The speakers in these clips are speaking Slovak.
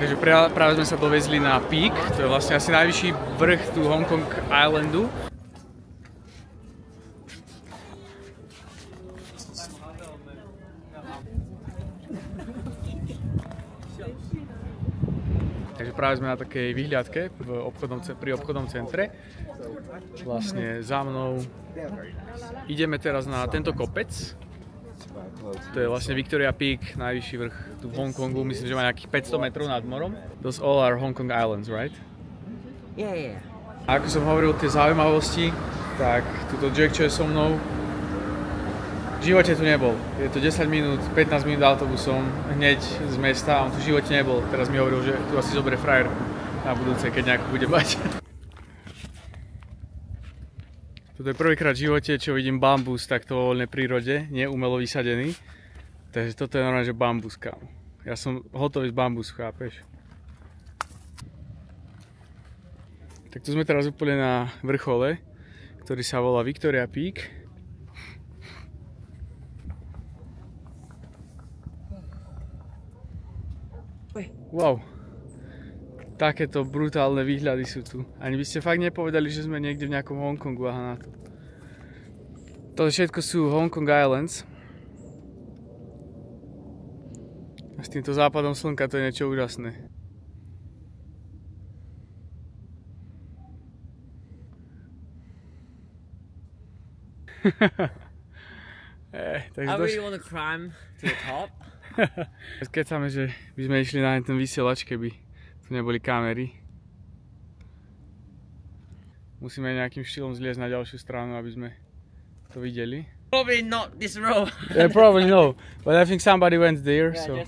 Takže práve sme sa dovezli na Peak, to je vlastne asi najvyšší vrch tu Hong Kong Islandu. Takže práve sme na takej výhľadke pri obchodnom centre. Vlastne za mnou ideme teraz na tento kopec. To je vlastne Victoria Peak, najvyšší vrch tu v Hongkongu. Myslím, že má nejakých 500 metrov nad morom. Those all are Hong Kong Islands, right? Yeah. A ako som hovoril tie zaujímavosti, tak túto Jack, čo je so mnou, v živote tu nebol. Je to 10 minút, 15 minút autobusom hneď z mesta a on tu v živote nebol. Teraz mi hovoril, že tu asi zoberie frajer na budúce, keď nejako bude bať. Toto je prvýkrát v živote, čo vidím bambus takto vo voľnej prírode, nie umelo vysadený. Takže toto je normálne, že bambus, kámo. Ja som hotový z bambusu, chápeš? Tak tu sme teraz úplne na vrchole, ktorý sa volá Victoria Peak. Wow. Takéto brutálne výhľady sú tu. Ani by ste fakt nepovedali, že sme niekde v nejakom Hongkongu, aha na to. Toto všetko sú Hong Kong Islands. A s týmto západom slnka to je niečo úžasné. I really want to climb to the top. Skecáme, že by sme išli na ten vysielač, keby tu neboli kamery. Musíme nejakým štýlom zliezť na ďalšiu stranu, aby sme to videli. Probably not this row. Yeah, probably no. But I think somebody went there, so...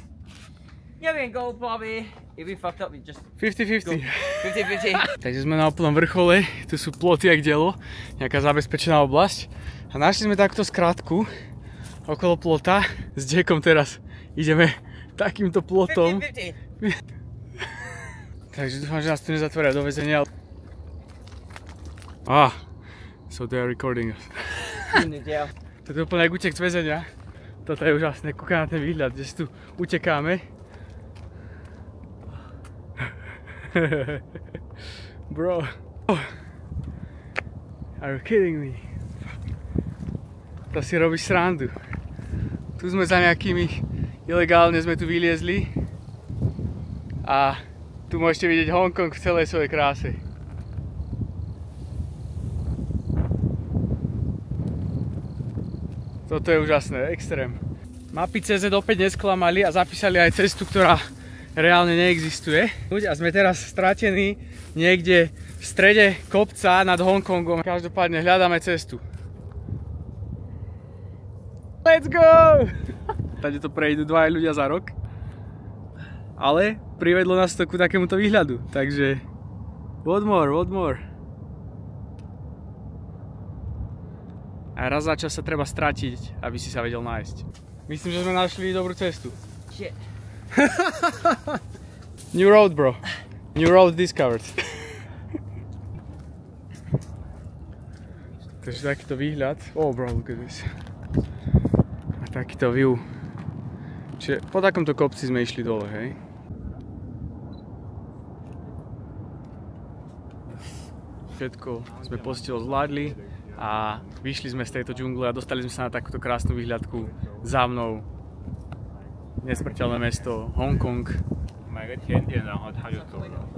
Yeah, we can go probably. If we fucked up, we just... 50-50. 50-50. Takže sme na úplnom vrchole, tu sú ploty jak dielo, nejaká zabezpečená oblasť. A našli sme takto skratku okolo plota. S Jackom teraz ideme takýmto plotom. 50-50. Takže dúfam, že nás tu nezatvoria do väzenia. So they are recording us. Toto je úplne jak utek z väzenia. Toto je úžasné, kúka na ten výhľad, že si tu utekáme. Bro. Are you kidding me? To si robíš srandu. Tu sme za nejakými, ilegálne sme tu vyliezli. A tu môžete vidieť Hongkong v celej svojej kráse. Toto je úžasné, extrém. Mapy CZ opäť nesklamali a zapísali aj cestu, ktorá reálne neexistuje. A sme teraz stratení niekde v strede kopca nad Hongkongom. Každopádne hľadáme cestu. Let's go! Tady to prejdú dvaja ľudia za rok. Ale privedlo nás to ku takémuto výhľadu. Takže what more? A raz za čas sa treba stratiť, aby si sa vedel nájsť. Myslím, že sme našli dobrú cestu. Shit. New road, bro. New road discovered. Takže takýto výhľad. Oh bro, look at this. A takýto view. Čiže po takomto kopci sme išli dole, hej? Všetko sme poctivo zvládli a vyšli sme z tejto džungle a dostali sme sa na takúto krásnu výhľadku za mnou. Nesmrteľné mesto Hongkong.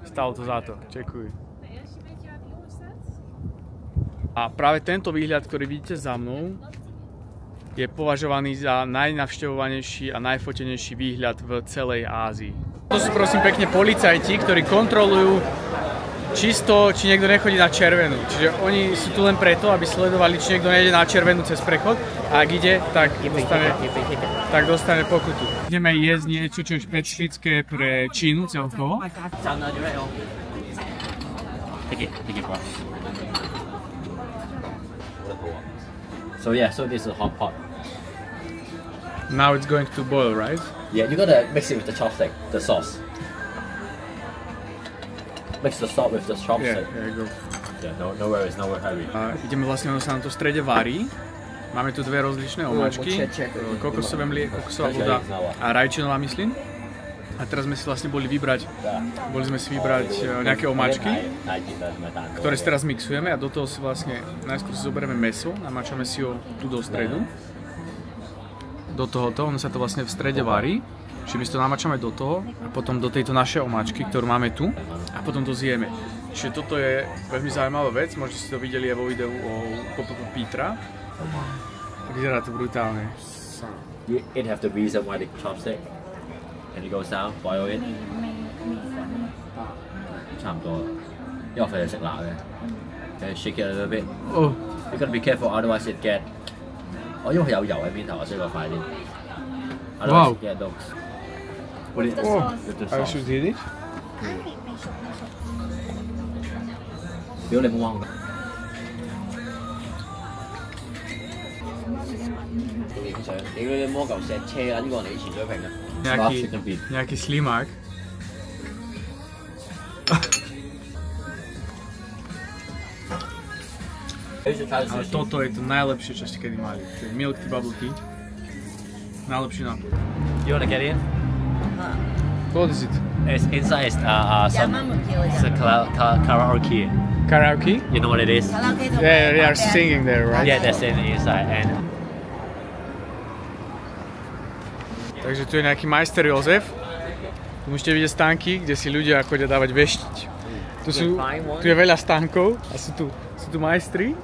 Stalo to za to, čekuj. A práve tento výhľad, ktorý vidíte za mnou, je považovaný za najnavštevovanejší a najfotenejší výhľad v celej Ázii. To sú prosím pekne policajti, ktorí kontrolujú čisto, či niekto nechodí na červenú. Čiže oni sú tu len preto, aby sledovali, či niekto nejde na červenú cez prechod a ak ide, tak dostane pokutu. Ideme jesť niečo, čo je špecifické pre Čínu celkovo. So yeah, so this is a hot pot. Now it's going to boil, right? Yeah, you gotta mix it with the chopstick, the sauce. Mix the salt with the chopstick. Yeah, there you go. Yeah, no worries, no hurry. Ideme vlastne, ono sa na to v strede varí. Máme tu dve rozličné omáčky. Kokosová voda a rajčinová, myslím. A teraz sme si vlastne boli sme si vybrať nejaké omáčky, ktoré si teraz mixujeme a do toho si vlastne najskôr si zoberieme mäso, namáčame si ho tu do stredu. Do tohoto, ono sa to vlastne v strede varí, čiže my si to namáčame do toho a potom do tejto našej omáčky, ktorú máme tu a potom to zjeme. Čiže toto je veľmi zaujímavá vec, možno ste to videli aj vo videu o Petra. Vyzerá to brutálne. You'd have the reason why the chopstick and it goes down, boil it. 差唔多，因為我費事食辣嘅。And shake it a little bit. Oh. You gotta be careful, otherwise it get. 因為佢有油喺邊頭，所以我快啲。Otherwise it get those. Put it with the sauce. I should eat it. 如果你冇玩。你嗰啲魔球石車啊，呢個係你潛水瓶啊。Nejaký slimák. Ale toto je to najlepšie, čo ste kedy mali. To je milk tea bubble tea. Najlepší nápoj. You wanna get in? What is it? It's inside some karaoke. Karaoke? You know what it is? Yeah, they are singing there, right? Yeah, that's in the inside. And takže tu je nejaký majster Jozef. Tu môžete vidieť stánky, kde si ľudia chodia dávať veštiť. Tu je veľa stánkov a sú tu majstri,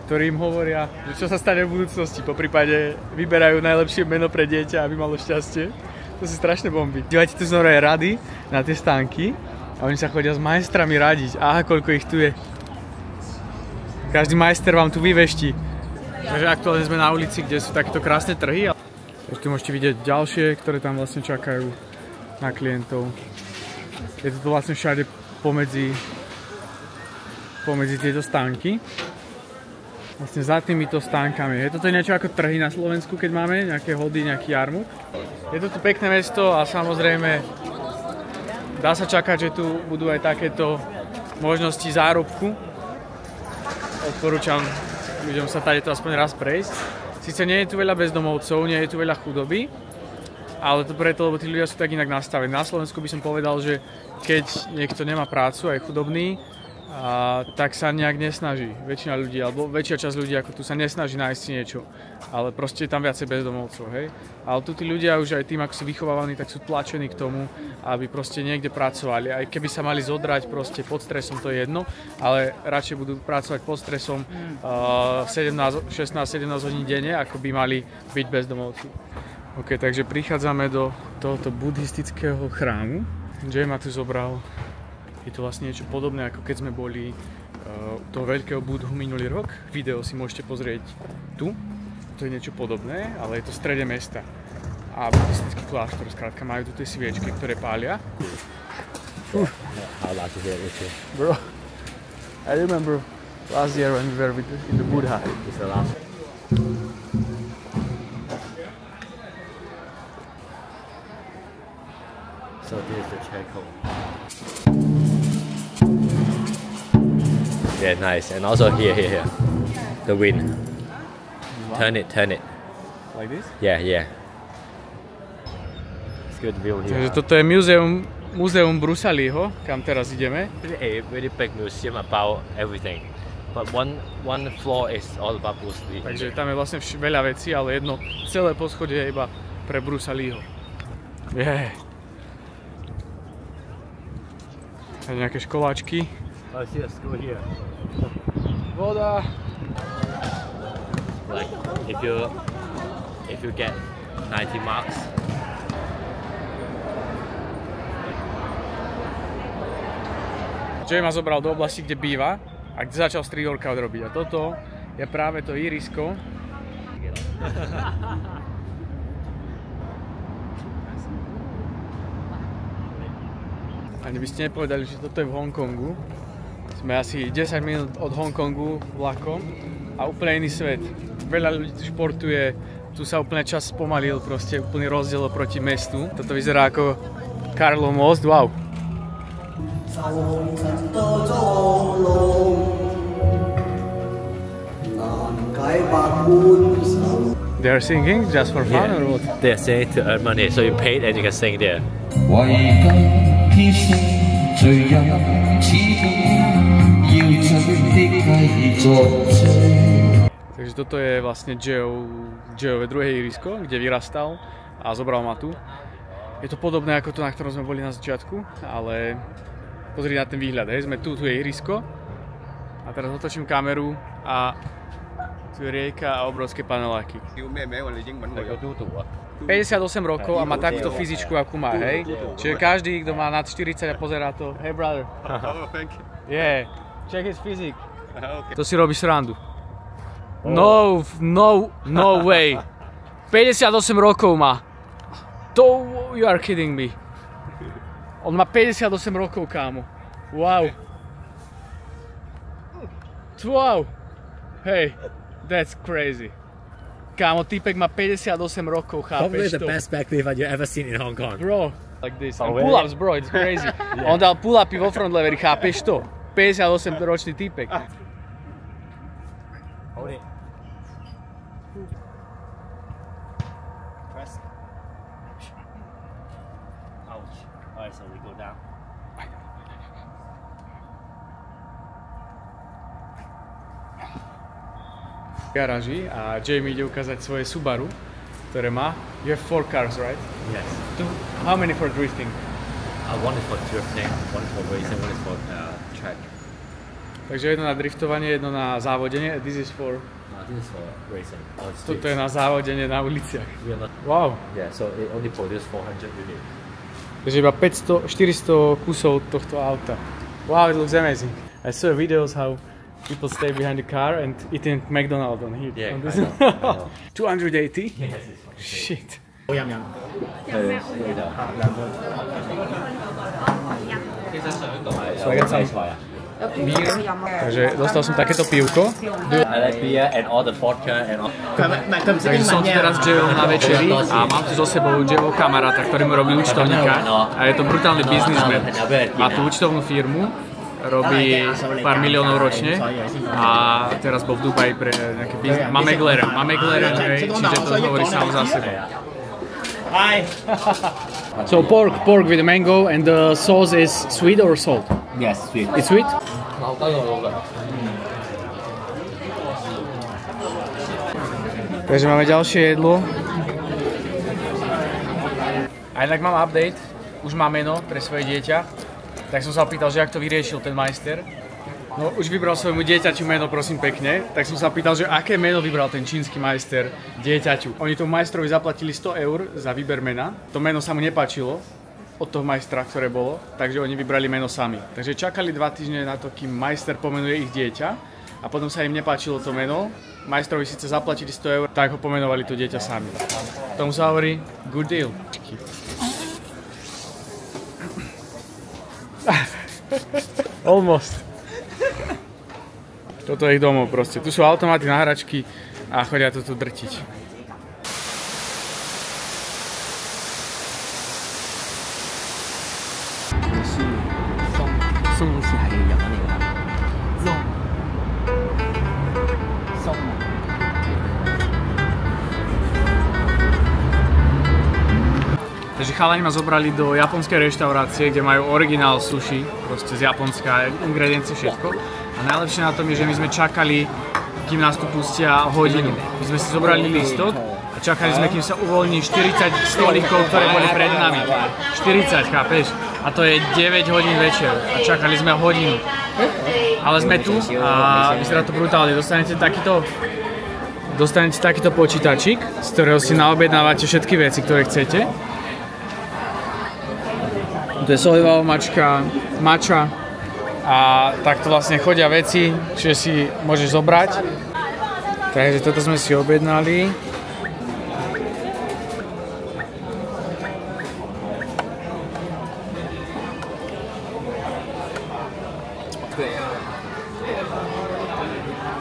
ktorí im hovoria, že čo sa stane v budúcnosti. Poprípade vyberajú najlepšie meno pre dieťa, aby malo šťastie. To sú strašné bomby. Dívajte tu znova rady na tie stánky a oni sa chodia s majstrami radiť. Aha, koľko ich tu je. Každý majster vám tu vyveští. Takže aktuálne sme na ulici, kde sú takéto krásne trhy. Tu môžete vidieť ďalšie, ktoré tam vlastne čakajú na klientov. Je to vlastne všade pomedzi tieto stánky. Vlastne za týmito stánkami. Je toto niečo ako trhy na Slovensku, keď máme nejaké hody, nejaký jarmuk. Je to tu pekné mesto a samozrejme dá sa čakať, že tu budú aj takéto možnosti zárobku. Odporúčam ľuďom sa tady to aspoň raz prejsť. Sice nie je tu veľa bezdomovcov, nie je tu veľa chudoby, ale to preto, lebo tí ľudia sú tak inak nastavení. Na Slovensku by som povedal, že keď niekto nemá prácu a je chudobný, tak sa nejak nesnaží. Väčšina ľudí, alebo väčšia časť ľudí ako tu sa nesnaží nájsť si niečo. Ale proste je tam viacej bezdomovcov, hej. Ale tu tí ľudia už aj tým, ako sú vychovávaní, tak sú tlačení k tomu, aby proste niekde pracovali. Aj keby sa mali zodrať proste pod stresom, to je jedno, ale radšej budú pracovať pod stresom 16-17 hodín denne, ako by mali byť bezdomovci. OK, takže prichádzame do tohoto buddhistického chrámu. Jay ma tu zobral. Je to vlastne niečo podobné, ako keď sme boli toho veľkého Budhu minulý rok. Video si môžete pozrieť tu. To je niečo podobné, ale je to v strede mesta. A buddhistický kláštor, skrátka, majú tu tie sviečky, ktoré pália. Bro, I remember last year when we were in the Buddha. So this is the charcoal. Yeah, nice. And also here. The wind. Wow. Turn it. Like this? Yeah. It's good view here. Takže toto je múzeum Brusaliho, kam teraz ideme. A very big museum about everything. But one floor is all about Bruce Lee. Takže tam je vlastne veľa vecí, ale jedno celé poschodie je iba pre Brusaliho. Yeah. A nejaké školáčky. I see a school here. Voda. Like if you get 90 marks. Jay ma zobral do oblasti, kde býva a kde začal street workout robiť. A toto je práve to ihrisko. Ani by ste nepovedali, že toto je v Hongkongu. Sme asi 10 minút od Hongkongu vlakom a úplne iný svet. Veľa ľudí tu športuje, tu sa úplne čas spomalil, proste úplný rozdiel proti mestu. Toto vyzerá ako Karlov most, wow. They're singing just for fun or what? They're singing to earn money, so you paid and you can sing there. Takže toto je vlastne Joeové druhé ihrisko, kde vyrastal a zobral ma tu. Je to podobné ako to, na ktorom sme boli na začiatku, ale pozri na ten výhľad, hej, sme tu je ihrisko a teraz otočím kameru a tu je rieka a obrovské paneláky. 58 rokov a má takúto fyzičku, akú má, hej. Čiže každý, kto má nad 40 a pozerá to, hey brother. Yeah, check his physique. To si robíš srandu. No way. 58 rokov má. To, you are kidding me. On má 58 rokov, kámo. Wow. Wow. Hey, that's crazy. Kámo, týpek má 58 rokov, chápeš to? Probably the best back lift you ever seen in Hong Kong. Bro, like this. And pull-ups, bro, it's crazy. Yeah. On dal pull-upy vo front leveri, chápeš to? 58 ročný týpek. Hold it. Press. Ouch. Alright, so we go down. V garáži a Jamie ide ukázať svoje Subaru, ktoré má. You have 4 cars, right? Yes. How many for drifting? One is for drifting, one is for racing, one is for track. Takže jedno na driftovanie, jedno na závodenie. This is for racing. Toto je na závodenie na uliciach. Wow. Yeah, so it only produces 400 units. Takže iba 400 kusov tohto auta. Wow, it looks amazing. I saw videos how people stay behind the car and eating McDonald's on here. Yeah, on this. I know. 280? Yes, Shit. Takže dostal som takéto pivko. I like beer and all the vodka and all. Takže som tu teraz s Joeom na večeri a mám tu so sebou Joeho kamaráta, ktorý mu robí účtovníka. A je to brutálny biznismen. Má tu účtovnú firmu, robí pár miliónov ročne a teraz bol v Dubaji pre nejaké biznis. Má McLaren, čiže to hovorí sám za seba. Hi. So pork with mango and the sauce is sweet or salt? Yes, sweet. It's sweet? Takže máme ďalšie jedlo. A inak mám update, už mám meno pre svoje dieťa. Tak som sa opýtal, že ak to vyriešil ten majster. No už vybral svojmu dieťaťu meno, prosím pekne. Tak som sa opýtal, že aké meno vybral ten čínsky majster dieťaťu. Oni tomu majstrovi zaplatili 100 eur za výber mena. To meno sa mu nepáčilo od toho majstra, ktoré bolo, takže oni vybrali meno sami. Takže čakali 2 týždne na to, kým majster pomenuje ich dieťa a potom sa im nepáčilo to meno. Majstrovi síce zaplatili 100 eur, tak ho pomenovali to dieťa sami. Tomu sa hovorí good deal. Almost. Toto je ich domov proste. Tu sú automaty na hračky a chodia to tu drtiť. Takže chalani ma zobrali do japonskej reštaurácie, kde majú originál sushi, proste z Japonska, ingrediencie, všetko. A najlepšie na tom je, že my sme čakali, kým nás tu pustia hodinu. My sme si zobrali lístok a čakali sme, kým sa uvoľní 40 stolíkov, ktoré boli pred nami. 40, chápeš? A to je 9 hodín večer a čakali sme hodinu. Ale sme tu a vyzerá to brutálne. Dostanete takýto počítačik, z ktorého si naobjednávate všetky veci, ktoré chcete. To je sojová omáčka, matcha a takto vlastne chodia veci, čiže si môžeš zobrať. Takže toto sme si objednali.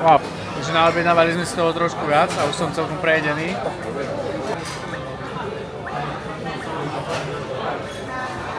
Wow. Takže naobjednávali sme si toho trošku viac a už som celkom prejedený.